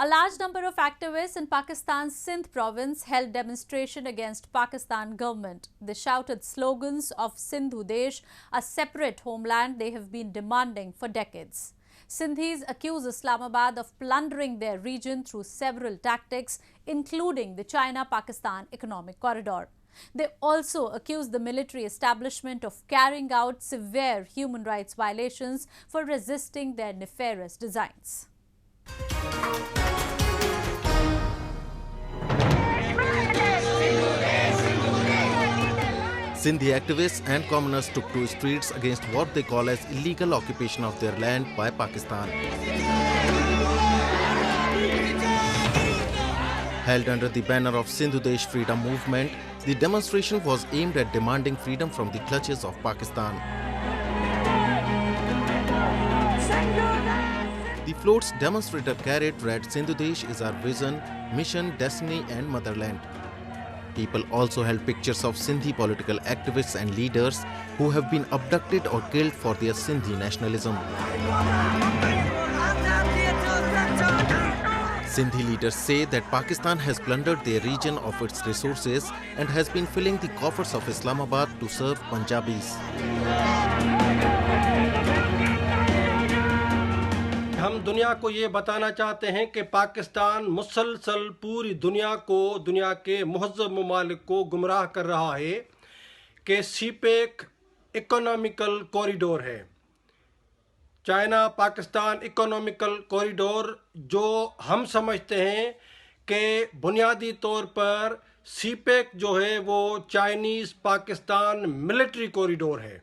A large number of activists in Pakistan's Sindh province held demonstration against Pakistan government. They shouted slogans of Sindhu Desh, a separate homeland they have been demanding for decades. Sindhis accuse Islamabad of plundering their region through several tactics, including the China-Pakistan Economic Corridor. They also accuse the military establishment of carrying out severe human rights violations for resisting their nefarious designs. Sindhi activists and commoners took to streets against what they call as illegal occupation of their land by Pakistan. Held under the banner of Sindhu Desh Freedom Movement, the demonstration was aimed at demanding freedom from the clutches of Pakistan. The float's demonstrator carried read Sindhu Desh is our vision, mission, destiny and motherland. People also held pictures of Sindhi political activists and leaders who have been abducted or killed for their Sindhi nationalism. Sindhi leaders say that Pakistan has plundered their region of its resources and has been filling the coffers of Islamabad to serve Punjabis. हम दुनिया को ये बताना चाहते हैं कि पाकिस्तान मुसलसल पूरी दुनिया को, दुनिया के मुहज़्ज़ब ममालिक को गुमराह कर रहा है कि सीपेक इकोनॉमिकल कॉरिडोर है। चाइना पाकिस्तान इकोनॉमिकल कॉरिडोर जो हम समझते हैं कि बुनियादी तौर पर सीपेक जो है वो चाइनीज़ पाकिस्तान मिलिट्री कॉरिडोर है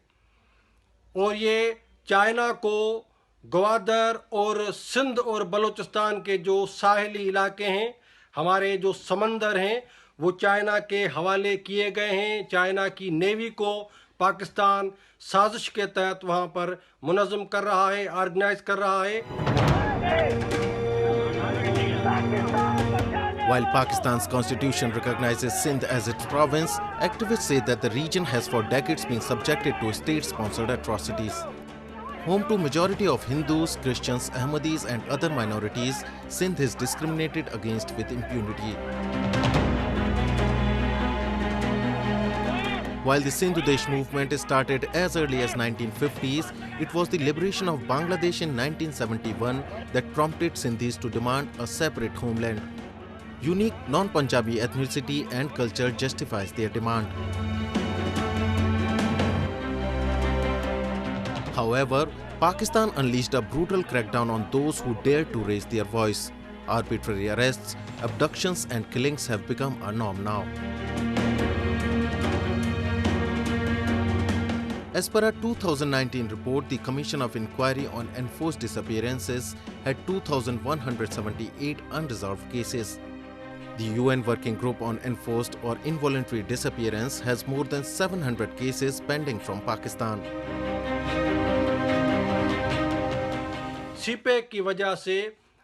और ये चाइना को ग्वादर और सिंध और बलूचिस्तान के जो साहिली इलाके हैं, हमारे जो समंदर हैं, वो चाइना के हवाले किए गए हैं। चाइना की नेवी को पाकिस्तान साजिश के तहत वहाँ पर मुनज़्ज़म कर रहा है, ऑर्गेनाइज कर रहा है। While Pakistan's constitution recognizes Sindh as its province, activists say that the region has for decades been subjected to state-sponsored atrocities. Home to majority of Hindus, Christians, Ahmadis and other minorities, Sindh is discriminated against with impunity. While the Sindhu Desh movement started as early as 1950s, it was the liberation of Bangladesh in 1971 that prompted Sindhis to demand a separate homeland. Unique non-Punjabi ethnicity and culture justifies their demand. However, Pakistan unleashed a brutal crackdown on those who dared to raise their voice. Arbitrary arrests, abductions and killings have become a norm now. As per a 2019 report, the Commission of Inquiry on Enforced Disappearances had 2,178 unresolved cases. The UN Working Group on Enforced or Involuntary Disappearance has more than 700 cases pending from Pakistan. CPEC की वजह से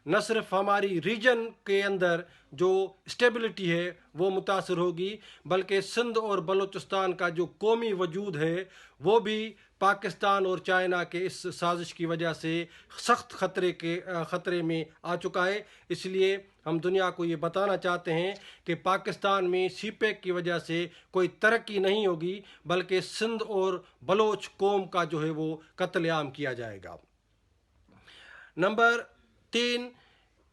न सिर्फ हमारी reason के अंदर जो stability है वो मुतासर होगी, बल्कि सिंध और बलूचिस्तान का जो कौमी वजूद है वो भी पाकिस्तान और चाइना के इस साजिश की वजह से सख्त ख़तरे में आ चुका है। इसलिए हम दुनिया को ये बताना चाहते हैं कि पाकिस्तान में सीपेक की वजह से कोई तरक्की नहीं होगी, बल्कि सिंध और बलोच कौम का जो है वो कत्लेआम किया जाएगा। नंबर 3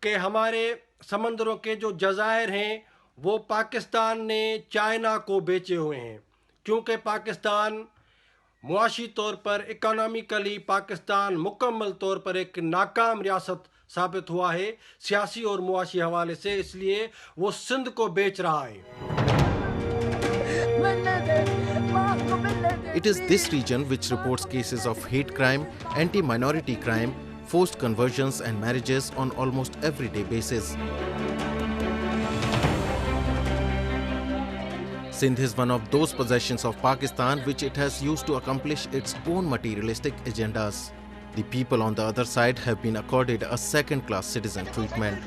के हमारे समंदरों के जो जज़ायर हैं वो पाकिस्तान ने चाइना को बेचे हुए हैं, क्योंकि पाकिस्तान मुआशी तौर पर इकोनॉमिकली पाकिस्तान मुकम्मल तौर पर एक नाकाम रियासत साबित हुआ है सियासी और मुआशी हवाले से, इसलिए वो सिंध को बेच रहा है। It is this region which reports cases of hate crime, anti-minority crime, forced conversions and marriages on almost everyday basis. Sindh is one of those possessions of Pakistan which it has used to accomplish its own materialistic agendas. The people on the other side have been accorded a second-class citizen treatment.